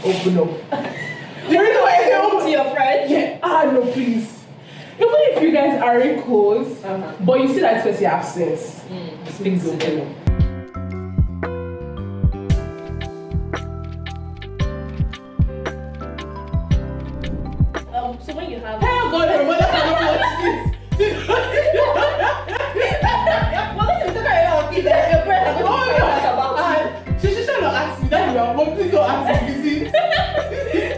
open up. The reason why I say open to your friends? Yeah. No, please. Even if you guys aren't close, but you see that especially absence, speak to them. So when you have... Oh God, her mother cannot watch this. Well, listen, it's okay, I'll be there. Your friends are going to find out about you. She should not ask me that. But please don't ask me this.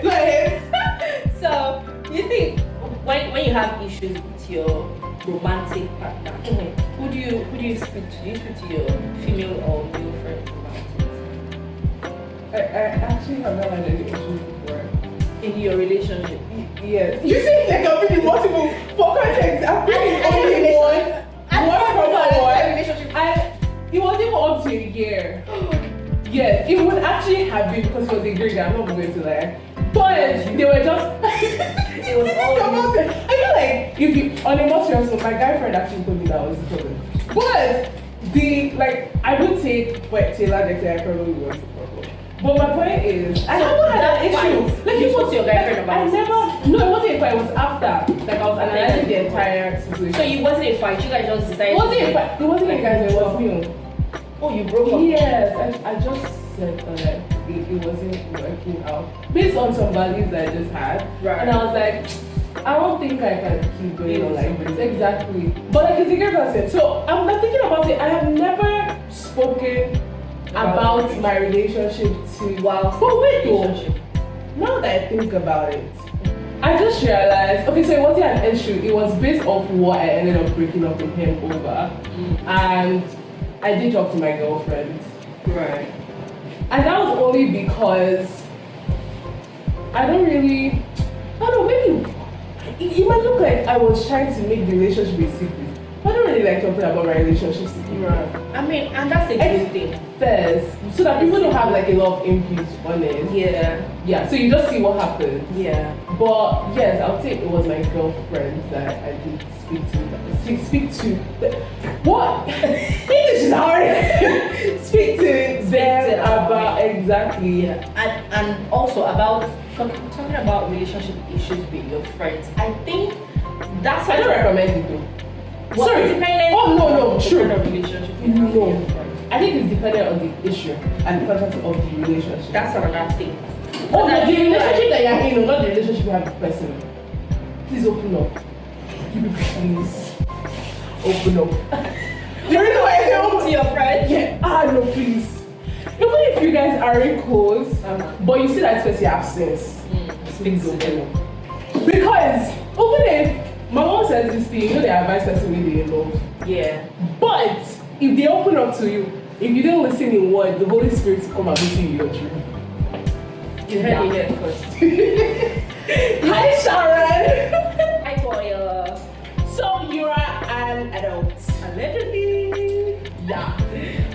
Go ahead. So, you think when you have issues with your romantic partner, who do you speak to? Do you speak to your female or male friend romantic? I actually have not had any issues before. In your relationship? Yes. You seem like I've been in multiple. For context, I've been in only one proper one. It wasn't even up to a year. Yes, it would actually have been because it was a great guy. I'm not going to lie. But they were just. It was all about it. I feel like if you on a more serious note, my guy friend actually told me that was the problem. But I would say for Taylor next year I probably was the problem. But my point is, I never had that issue. Like you spoke to your guy friend about it? No, it wasn't a fight. It was after. Like I was analyzing the entire situation. So it wasn't a fight. You guys just decided. It wasn't a fight. It wasn't a guy. It was me. Oh, you broke up? Yes, I just said that it wasn't working out based on some values that I just had. Right. And I was like, I don't think I can keep going on like this. Exactly. But like it's a great person. So I'm not thinking about it. I have never spoken about my relationship to but wait though. Now that I think about it, I just realized, okay, so it wasn't an issue. It was based off what I ended up breaking up with him over. And I did talk to my girlfriend. Right. And that was only because I don't know, maybe it might look like I was trying to make the relationship a secret. I don't really like talking about my relationships. Right. I mean, and that's a good thing. First, so that people don't have like a lot of input on it. Yeah, so you just see what happens. Yeah. But yes, I'll say it was my girlfriend that I did speak to. What? English is hard. Speak to them about exactly. Yeah. And also about talking about relationship issues with your friends. I think that's I don't recommend it though. Sorry. Dependent no, true. Kind of relationship. No. I think it's dependent on the issue and the context of the relationship. That's another thing. The relationship that you're in, not the relationship you have with the person. Please open up. Please open up. The reason why I say open to your friends? Yeah. No, please. Even if you guys aren't close, but you see that especially absence, please open up. Because even if my mom says this thing, you know they advise person when they love. Yeah. But if they open up to you, if you don't listen in word, the Holy Spirit will come and visit you in your dream. You heard it here first. Hi Sharon! Hi Toya. So you're an adult. Allegedly. Yeah.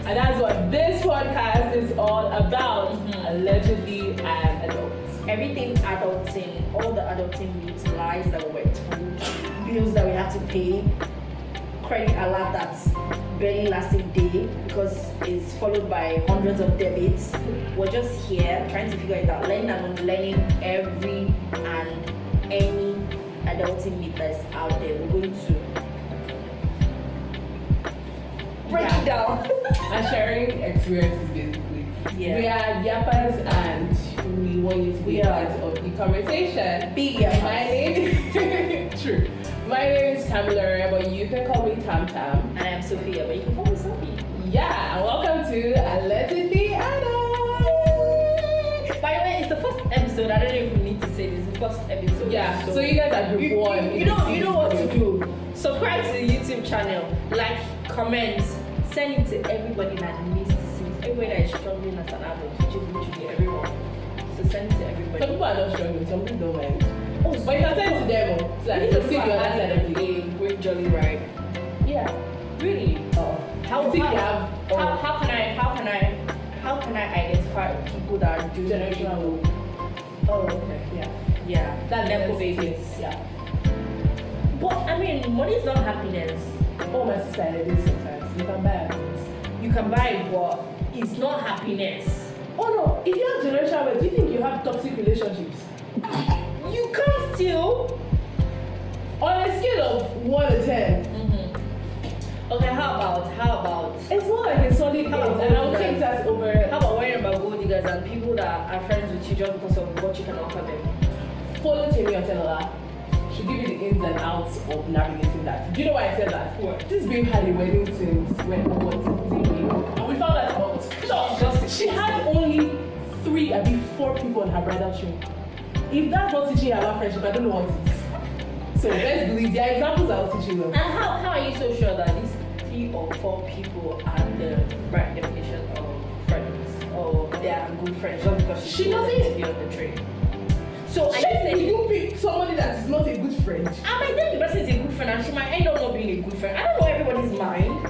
And that's what this podcast is all about. Allegedly an adult. Everything adulting, all the adulting needs, lies that we were told, bills that we have to pay, credit alert that's barely lasting day because it's followed by hundreds of debits. We're just here trying to figure it out, learning and unlearning every and any adulting myth that's out there. We're going to break it down and sharing experiences basically. Yeah. We are yappers and we want you to be part of the conversation. Be yappers. My name True. My name is Camilla, but you can call me Tam Tam. And I'm Sophia, but you can call me Sophie. Yeah, and welcome to Allegedly Adult. By the way, it's the first episode. I don't even need to say this. It's the first episode. Yeah, so you guys are group one. You know what to do. Subscribe to the YouTube channel, like, comment, send it to everybody that needs to see it. Everybody that is struggling as an adult, which is literally everyone. So send it to everybody. Some people are not struggling, some people don't mind. Oh, but you can send it to them. So that you can see the other side of the game. Great jolly ride. Yeah. Really? Oh. How can I identify people that are doing generational? Oh, okay. Yeah. That's nepo babies. Yeah. But I mean, money is not happiness. Oh, my sister, I did sometimes. You can buy happiness. You can buy it, but it's not happiness. Oh no, if you have generational wealth, do you think you have toxic On a scale of 1 to 10, Okay, how about it's more like a solid 8, How about and I'll gold take diggers? that over. How about worrying about gold diggers and people that are friends with you just because of what you can offer them? Follow Temi Otelola. She'll give you the ins and outs of navigating that. Do you know why I said that? What? This babe had a wedding since when was it? And we found that out. She had only 3, I mean 4 people on her bridal train. If that's not teaching her about friendship, I don't know what it is. So let's believe there are examples I'll teach you them. And how are you so sure that these 3 or 4 people are the right definition of friends or they are good friends just because She she doesn't- to be on the train? So I just Will say you pick somebody that is not a good friend? I might think the person is a good friend and she might end up not being a good friend. I don't know everybody's mind.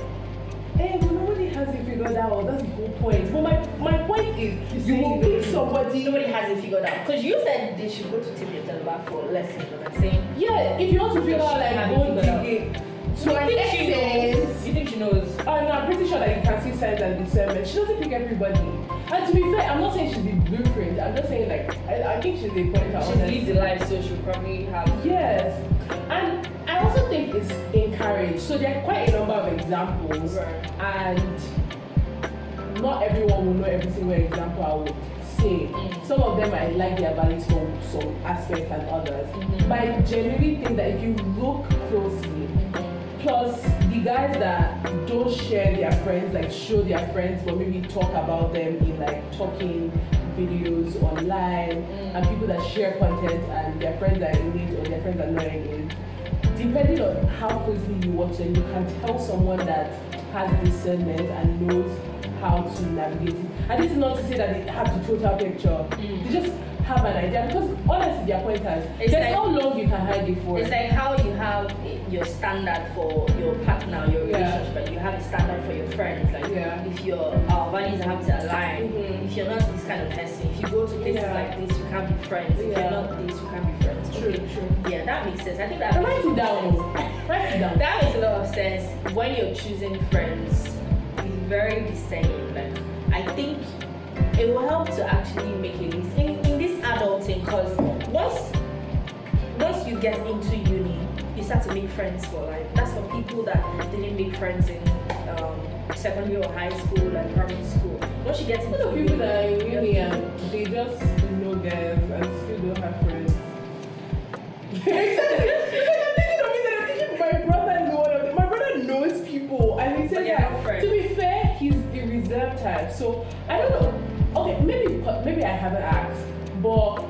But nobody has it figured out. That's the whole point. But my point is, you will pick somebody. Nobody has it figured out. Because you said they should go to Temi Otelola for lessons, and I'm saying Yeah, if you want to figure Does out she like have it gold figured out? digging you to an think she knows? extent. You think she knows? No, I'm pretty sure that you can see signs and discernment. She doesn't pick everybody. And to be fair, I'm not saying she's the blueprint. I'm just saying like I think she's a pointer. She's lived the life, so she'll probably have. Yes, and I also think it's encouraged. So there are quite a number of examples, Right. and not everyone will know every single example I would say. Some of them I like their values for some aspects and others. But I genuinely think that if you look closely, plus the guys that don't share their friends, like show their friends, but maybe talk about them in like talking videos online, and people that share content and their friends are in it or their friends are not in it, depending on how closely you watch them, you can tell someone that has discernment and knows how to navigate it. And this is not to say that they have the total picture. They just have an idea, because honestly they are pointers. It's There's like- no long you can hide it for. It's like how you have your standard for your partner, your Yeah. relationship, and you have a standard for your friends. Like Yeah. if your values have to align, if you're not this kind of person, if you go to places Yeah. like this, you can't be friends. If Yeah. you're not this, you can't be friends. True, Okay. true. Yeah, that makes sense. I think that But makes write it a lot of down. sense. Write it down. That makes a lot of sense when you're choosing friends. It's very discerning. Like I think it will help to actually make a list in this adulting, because once you get into uni, you start to make friends for life. That's for people that didn't make friends in secondary or high school and primary school. Once you get A into lot of people that are in uni, uni and they just know guys and still don't have friends. Exactly. I'm thinking of it and I'm thinking my brother is one of them. My brother knows people and he But said they're that, not friends. to be fair, he's the reserved type. So I don't know. Okay, maybe I haven't asked, but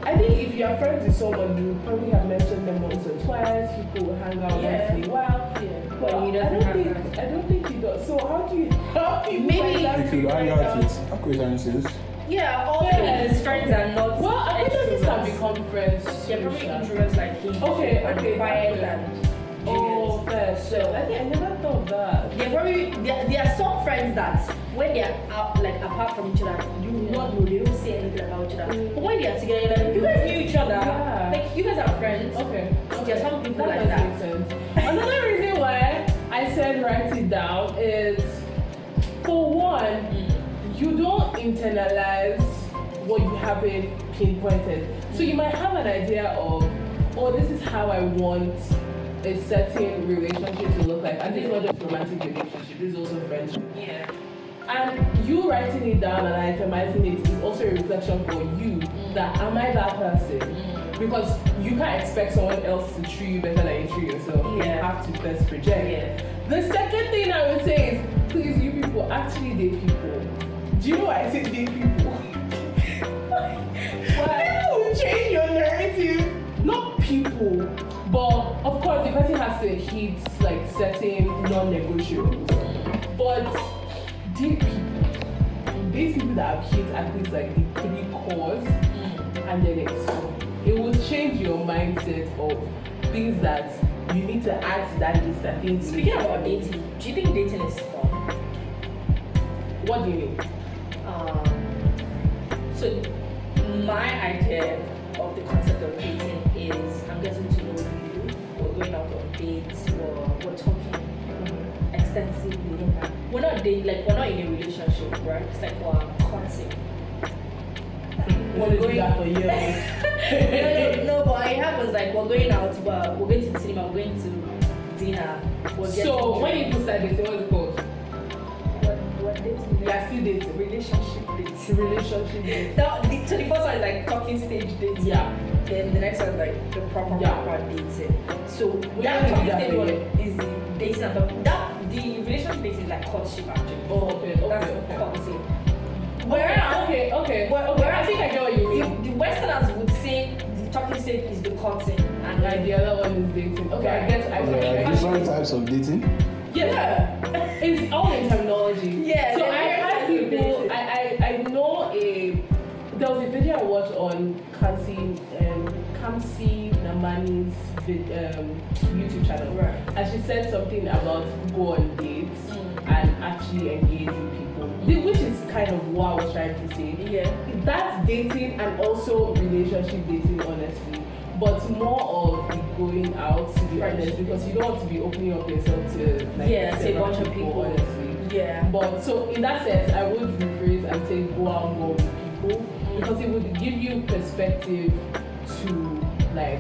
I think if you are friends with someone, you probably have mentioned them once or twice. People will hang out Yeah. once in a while. Yeah. But But he I doesn't don't have think that. I don't think he does. So how do you help people Maybe- like that If you figure hang it out with acquaintances, yeah, all Yes. his friends are not. Well, acquaintances have extroverts. become friends. They're too, probably Sha. introverts like him. Okay, and okay, quiet that's and. Oh, fair. So I think I never thought of that. They're probably there are some friends that when they're out like apart from each other, you will not know, they don't say anything about each other. But when they're together, you're like, you guys knew each other. Yeah. Like you guys are friends. Okay. There are some people That like does that. make sense. Another reason why I said write it down is, for one, you don't internalize what you haven't pinpointed. So you might have an idea of, oh, this is how I want a certain relationship to look like. And this is not just romantic relationship, this is also friendship. Yeah. And you writing it down and itemizing it is also a reflection for you that am I that person? Because you can't expect someone else to treat you better than you treat yourself. You Yeah. have to first project. Yeah. The second thing I would say is, please, you people actually date people. Do you know why I say date people? Why? People will change your narrative. Not people, but of course the person has to hit like certain non-negotiables. But date people. These people that have hit at least like the 3 cores and then explore. It will change your mindset of things that you need to add to that list and things. Speaking about dating, do you think dating is fun? What do you mean? So my idea of the concept of dating is I'm getting to know you, we're going out on dates, we're talking extensively. We're not dating, like we're not in a relationship, right? It's like we're courting. Want to do that for years. no, but it happens like we're going out, but we're going to the cinema, we're going to dinner. So when you do start dating, what's it called? What dating? You are still dating. Relationship dating. Relationship dating. So the first one is like talking stage dating. Yeah. Then the next one is like the proper dating. So We that don't do talking that stage one again. is the dating and the relationship dating is like courtship actually. Oh, okay. That's Okay. courting. Okay. I think I get what you mean. The Westerners would say the talking stage is the courting and Like the other one is dating. Okay, I get. There are different types of dating. Yeah, it's all in terminology. Yeah, So they're I very had different people. dating. I know there was a video I watched on Kamsi Namani's YouTube channel, Right. and she said something about go on dates and actually engage with people, which is kind of what I was trying to say. Yeah. That's dating and also relationship dating, honestly. But more of the going out, to be honest, because you don't want to be opening up yourself to like to a several bunch of people. honestly. Yeah. But so in that sense, I would rephrase and say go out more with people because it would give you perspective to like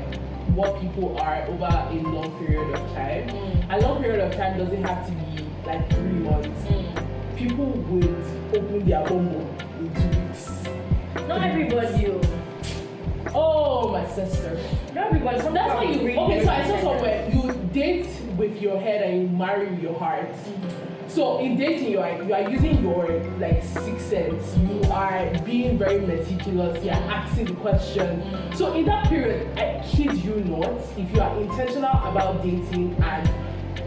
what people are over a long period of time. A long period of time doesn't have to be like 3 months. People would open their bombo in 2 weeks. Not everybody. Oh, my sister. Not everybody. Some That's why people you. really Okay, so I saw really somewhere you date with your head and you marry with your heart. So in dating, you are using your like sixth sense. You are being very meticulous. You are asking the question. So in that period, I kid you not, if you are intentional about dating and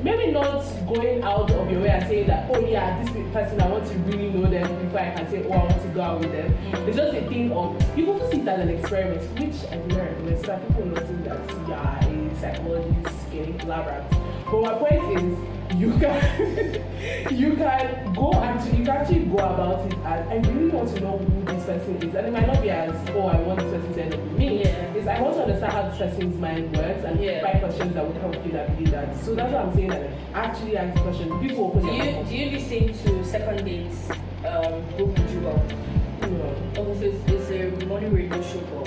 maybe not going out of your way and saying that, oh yeah, this person, I want to really know them before I can say, oh, I want to go out with them. It's just a thing of, you go to see it as an experiment, which I learned. So that people know that you are a psychologist getting collaborate. But my point is, you can actually go about it as, I really want to know who this person is. And it might not be as, oh, I want this person to end up with me. Yeah. It's I want to understand how this person's mind works and find questions that would help you navigate that. So that's what I'm saying, that actually ask the question before opening your mouth. Do you listen to second dates book Juba? No. Okay, so it's a morning radio show for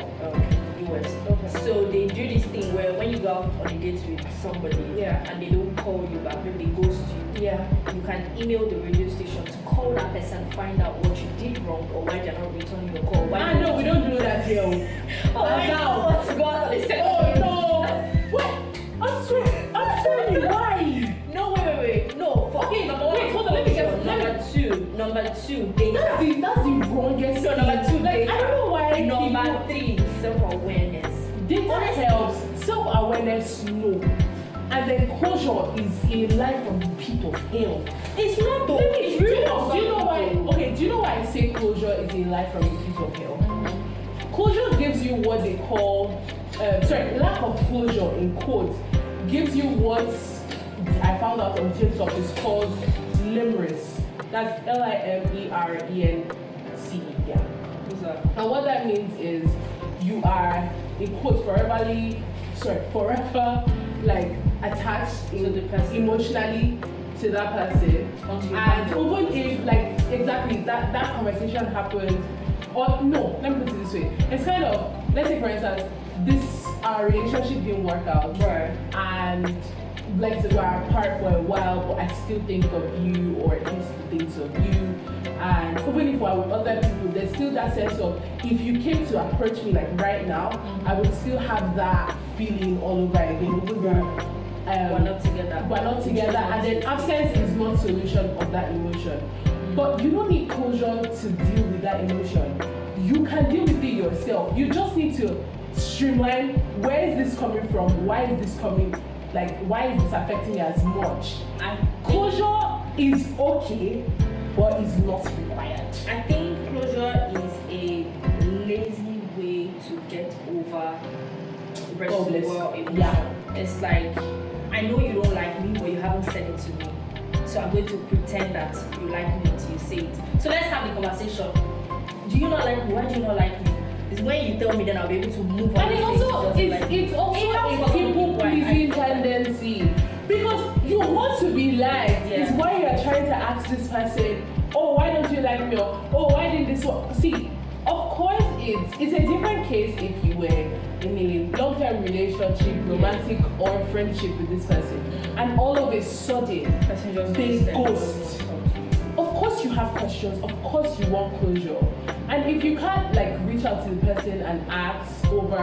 US. Okay. So they do this thing where when you go out on a date with somebody and they don't call you back, maybe they ghost you. Yeah. You can email the radio station to call that person, find out what you did wrong or why they're not returning your call. I know we don't do that here. Oh, I know what to go out on a second. Oh no! What? I'm sorry. Why? No, wait. No, okay, number one. Wait, hold on, let me get Number two, data. That's the wrongest. So number two, like, data. I don't know why. Number three, self-awareness. Data helps. Self-awareness, no. And then closure is a life from the pit of hell. It's not though. Do you know why? Okay, do you know why I say closure is a life from the pit of hell? Closure gives you what they call, lack of closure in quotes gives you what I found out on TikTok is called limerence. That's Limerence. Yeah. What's that? And what that means is you are, in quotes, forever like attached To the person. emotionally to that person. Until you And find out. even if like exactly that conversation happens, or no, let me put it this way. It's kind of, let's say for instance, our relationship didn't work out. Right. And like we're apart for a while, but I still think of you, or at least thinks of you. And even if we're with other people, there's still that sense of, if you came to approach me like right now, I would still have that feeling all over again. Even though We're not together. And then absence is not solution of that emotion. But you don't need closure to deal with that emotion. You can deal with it yourself. You just need to streamline, where is this coming from? Why is this coming? Like, why is this affecting me as much? And closure is okay, but it's not required. I think closure is a lazy way to get over residual emotion. Yeah. It's like, I know you don't like me, but you haven't said it to me. So I'm going to pretend that you like me until you say it. So let's have the conversation. Do you not like me? Why do you not like me? It's when you tell me, then I'll be able to move on. And it's also a people pleasing tendency, because you want to be liked. It's why you are trying to ask this person, oh, why don't you like me? Or, oh, why did this one? See, of course it's a different case if you were in a long-term relationship, romantic or friendship with this person, and all of a sudden they ghost. Of course you have questions, of course you want closure. And if you can't like reach out to the person and ask over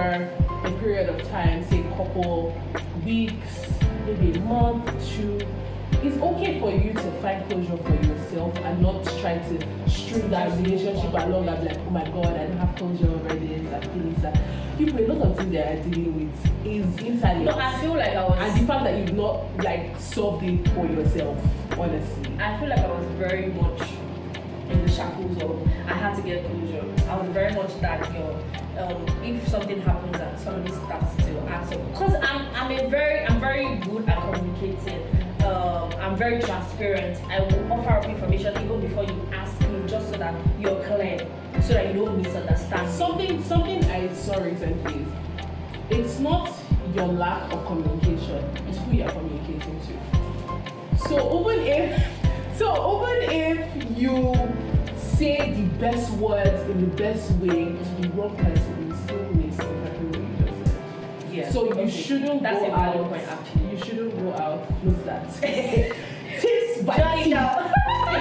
a period of time, say a couple weeks, maybe a month, 2, it's okay for you to find closure for yourself and not try to string that relationship along and like, oh my god, I don't have closure over this and things that people, a lot of things they are dealing with is internet. No, I feel like I was, and the fact that you've not like solved it for yourself, honestly. I feel like I was very much in the shackles of I had to get closure. I was very much that, you know, if something happens and somebody starts to answer, because I'm very good at communicating. I'm very transparent. I will offer up information even before you ask me, just so that you're clear, so that you don't misunderstand. Something I saw recently is it's not your lack of communication, it's who you're communicating to. So even if you say the best words in the best way to the wrong person, you still miss exactly what you just said. Yeah. So you shouldn't That's go a valid out. point, actually. You shouldn't go out. What's that? Tips by Johnny tea. down.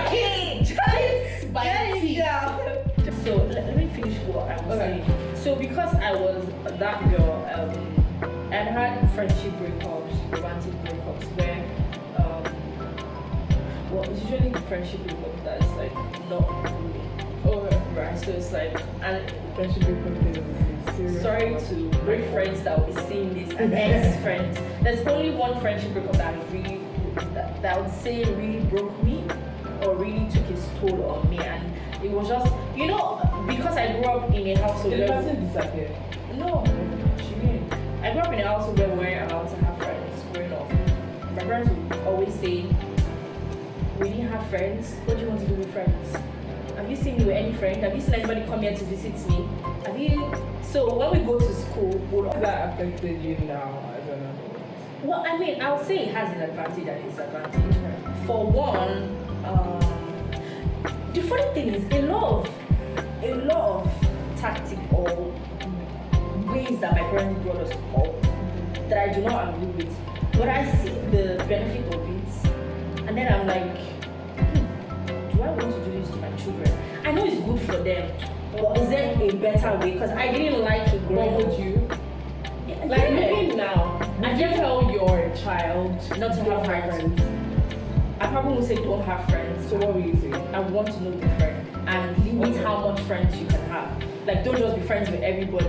Tips by Johnny tea. down. So let me finish what I was Okay. saying. So because I was that girl, I had friendship breakups, romantic breakups where well, it's usually the friendship breakup that is like not good. Okay. Right, so it's like, and Friendship breakup is serious. sorry to break friends that will be seeing this and ex-friends. There's only one friendship breakup that really, that I would say really broke me or really took its toll on me, and it was just, you know, because I grew up in a household Did the where person disappear? no, she didn't. I grew up in a household where we weren't allowed to have friends growing up. My parents would always say, we didn't have friends. What do you want to do with friends? Have you seen me with any friend? Have you seen anybody come here to visit me? Have you? So when we go to school, we'll How that affected you now as an adult? well, I mean, I would say it has an advantage and disadvantage. For one, the funny thing is a lot of tactic or ways that my parents brought us up that I do not agree with. But I see the benefit of it, and then I'm like, do I want to do this to my children? I know it's good for them, but is there a better way? Because I didn't like it growing What up. would you? Yeah, Like yeah. looking now, I would you just- tell your child Not to don't have friends. I probably would say don't have friends. So what will you say? I want to know the friend and limit Okay. how much friends you can have. Like, don't just be friends with everybody.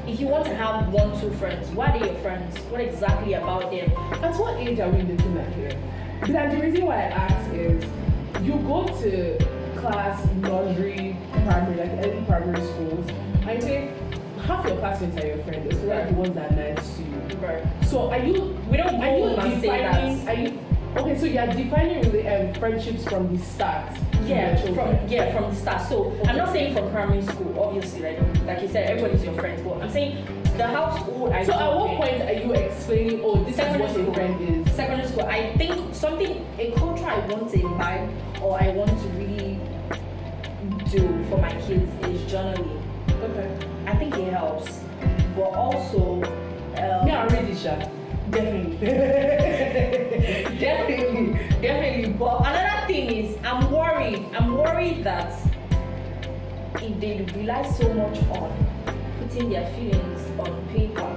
If you want to have 1, 2 friends, why are they your friends? What exactly about them? At what age are we looking at here? But the reason why I ask is you go to class, nursery, primary, like early primary schools, and you say half your classmates are your friends, it's like the ones that are nice to you. Right. So are you? We don't Are you go and say defining? that. Are you? Okay, so you are defining friendships from the start. to Yeah, your children. from the start. So I'm not saying from primary school, obviously, like you said, everybody's your friend. But I'm saying the household I So grew at up what in- point are you explaining? Oh, this is Secondary what a school. friend is. Secondary school, I think a culture I want to imbibe or I want to really do for my kids is journaling. Okay. I think it helps, but also Me, I read it, Sha. definitely, definitely. But another thing is, I'm worried that if they rely so much on putting their feelings on paper,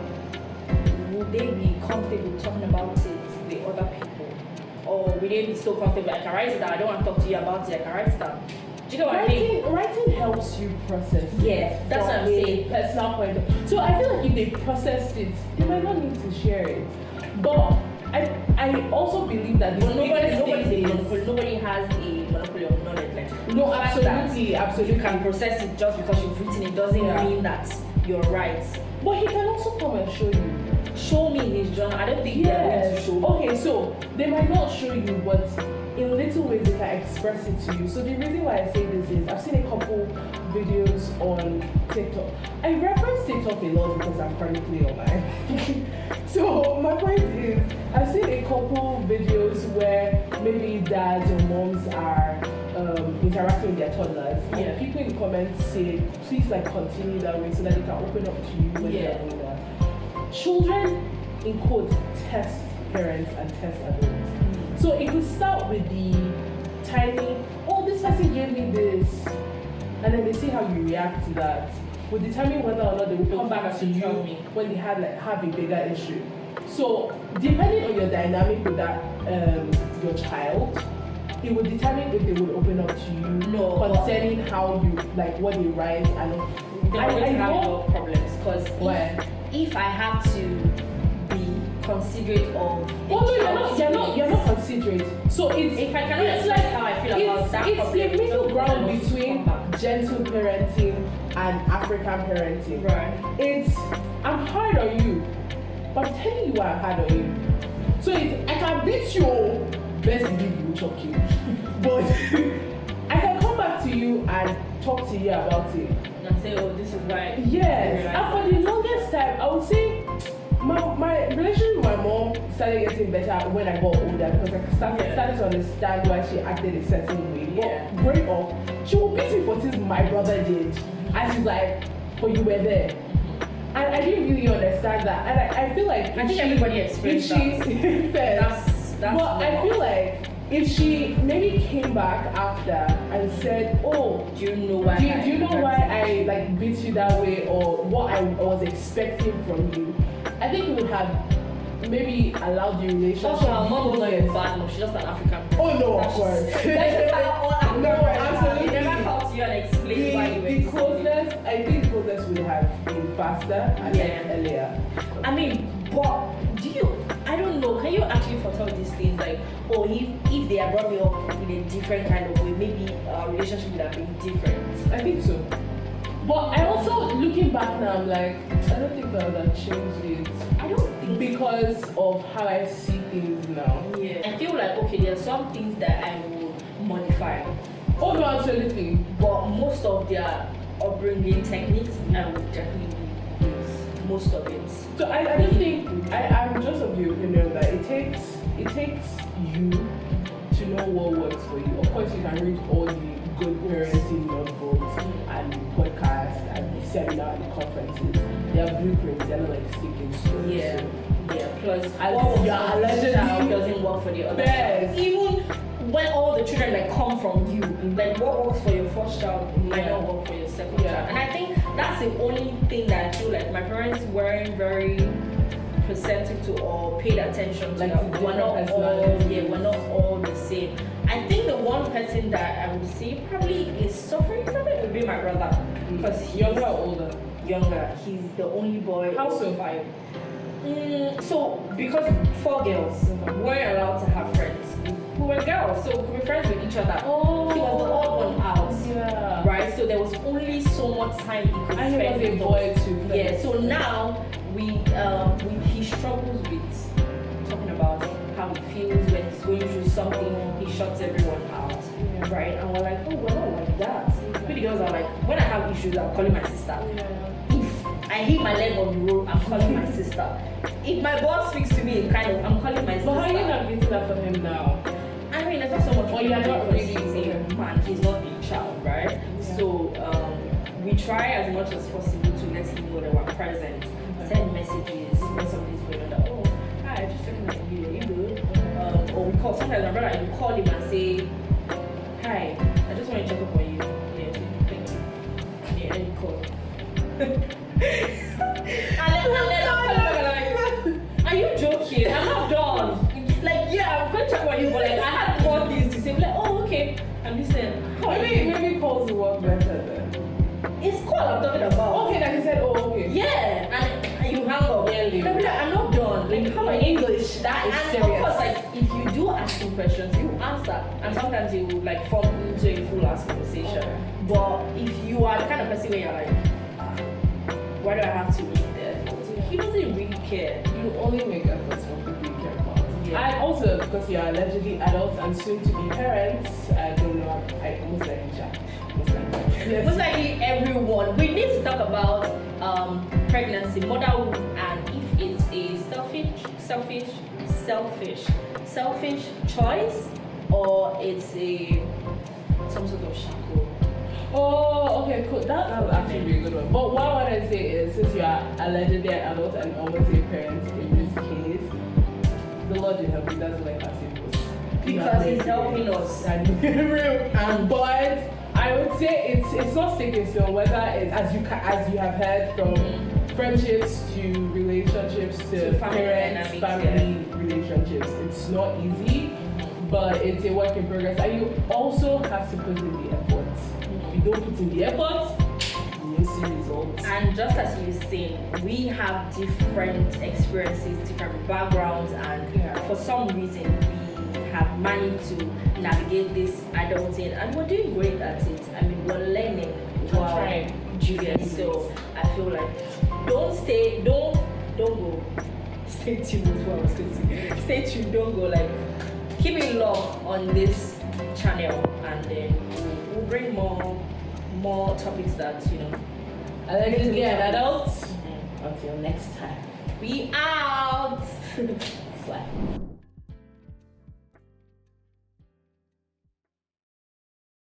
would they be comfortable talking about it with other people, or will they be so comfortable? I can write it down. I don't want to talk to you about it. I can write it down. Do you know what I mean? Writing helps you process. Yes, that's what I'm from a saying. Personal point of So I feel like if they processed it, they might not need to share it. But I also believe that the But biggest nobody thing is nobody has a monopoly of knowledge. Like, no, the fact that absolutely, you absolutely. can process it just because you've written it doesn't Yeah. mean that you're right. But he can also come and show you. Show me his journal. I don't think they're going to show me. Okay, so they might not show you, but in little ways they can express it to you. So the reason why I say this is I've seen a couple videos on TikTok. I reference TikTok a lot because I'm chronically online. So my point is I've seen a couple videos where maybe dads or moms are interacting with their toddlers, Yeah. and people in the comments say, please like continue that way so that they can open up to you when they're older. Children, in quote, test parents and test adults. So it could start with the tiny, oh, this person gave me this, and then they see how you react to that. Will determine whether or not they will come back to you when they have a bigger issue. So depending on your dynamic with that your child, it will determine if they would open up to you concerning how you like what they write and I know problems because if I have to be considerate of you're not considerate. So if I cannot express how I feel about that it's problem, the middle ground between gentle parenting and African parenting. Right. I'm hard on you, but I'm telling you why I'm hard on you. So I can beat you, best believe you will choke you. But I can come back to you and talk to you about it. And say, oh, this is why. Yes. And for the longest time, I would say my relationship with my mom started getting better when I got older because I started to understand why she acted a certain way. But growing up, she would beat me for things my brother did. And she's like, but you were there. And I didn't really understand that. And I feel like I think everybody experienced that. But I feel like if she maybe came back after and said, oh, do you know why I like beat you that way or what I was expecting from you, I think it would have maybe allowed the relationship. Also, her mom was not a bad mom, she's just an African. Oh no, of course. That's how all African No, parents are. absolutely. They never come to you and explain why you were The closeness, I think the closeness would have been faster and earlier. I mean, but I don't know, can you actually foretell these things like, oh, if they had brought me up in a different kind of way, maybe our relationship would have been different? I think so. But I also, looking back now, I'm like, I don't think I would have changed it. I don't think because of how I see things now. Yeah. I feel like, okay, there are some things that I will modify. Oh no, absolutely. But most of their upbringing techniques, I would definitely use most of it. So I just think, I'm just of the opinion that it takes you to know what works for you. Of course, you can read all the good parenting notebooks and podcasts and the seminar and the conferences. They are blueprints, they're not like sticking stones. Yeah. Plus, allegedly child doesn't work for the other child. Even when all the children like come from you, like what works for your first child might not work for your second child. And I think that's the only thing that I feel like my parents weren't very perceptive to or paid attention to. Like we're not all the same. I think the one person that I would say probably is suffering from it would be my brother. Because he's younger or older? Younger. He's the only boy. How so? 5. So because 4 girls weren't allowed to have friends. We were girls, so we were friends with each other. Oh. He was the odd one out. Yeah. Right? So there was only so much time he could spend. And he was a boy too. Yeah, so now he struggles with talking about how he feels when he's going through something. He shuts everyone out. Yeah. Right? And we're like, oh, we're not like that. The girls are like, when I have issues, I'm calling my sister. Yeah. If I hit my leg on the road, I'm calling my sister. If my boss speaks to me, I'm calling my sister. But how are you navigating that for him now? I mean, there's not so much. Oh, you're not really. He's a man. He's not a child, right? Yeah. So we try as much as possible to let him know that we're present. Send messages when something's going on. That, oh, hi, just checking on you. Are you good? Or we call. Sometimes my brother, you call him and say, hi, I just want to check up on you. Yeah, thank you. Yeah, and you call. Are you joking? I'm not done. Like, yeah, I'm going to check on you, but like, I had more things to say. Like, oh, okay. And listen, maybe calls will work better then. It's call I'm talking about. Okay, like you said, oh, okay. Yeah, and you hang up. Really? Like, I'm not done. Like, how in English? That is serious. Of course, like, if you do ask him questions, you answer. And sometimes you will, like, fall into a full ass conversation. Okay. But if you are the kind of person where you're like, why do I have to be there? He doesn't really care. You only make efforts for people you care about. Yeah. And also, because you are allegedly adults and soon to be parents, I don't know, I most likely chat. Most likely everyone. We need to talk about pregnancy, motherhood, and if it's a selfish choice, or it's a some sort of shackle. Oh, okay, cool. That would actually be a good one. But what I want to say is, since you are allegedly an adult and almost a parent in this case, the Lord will help you. That's what I can say. Because He's helping us. But I would say it's not sticking still. Whether it's as you have heard from friendships to relationships to parents, family relationships, it's not easy, but it's a work in progress, and you also have to put in the effort. If you don't put in the effort, you see results. And just as you said, we have different experiences, different backgrounds, and for some reason we have managed to navigate this adulting, and we're doing great at it. I mean, we're learning while trying. So I feel like don't go. Stay tuned is what I was going to say. Stay tuned, don't go. Like, keep it locked on this channel, and then we'll bring more topics that Allegedly an adult. Until next time. We out.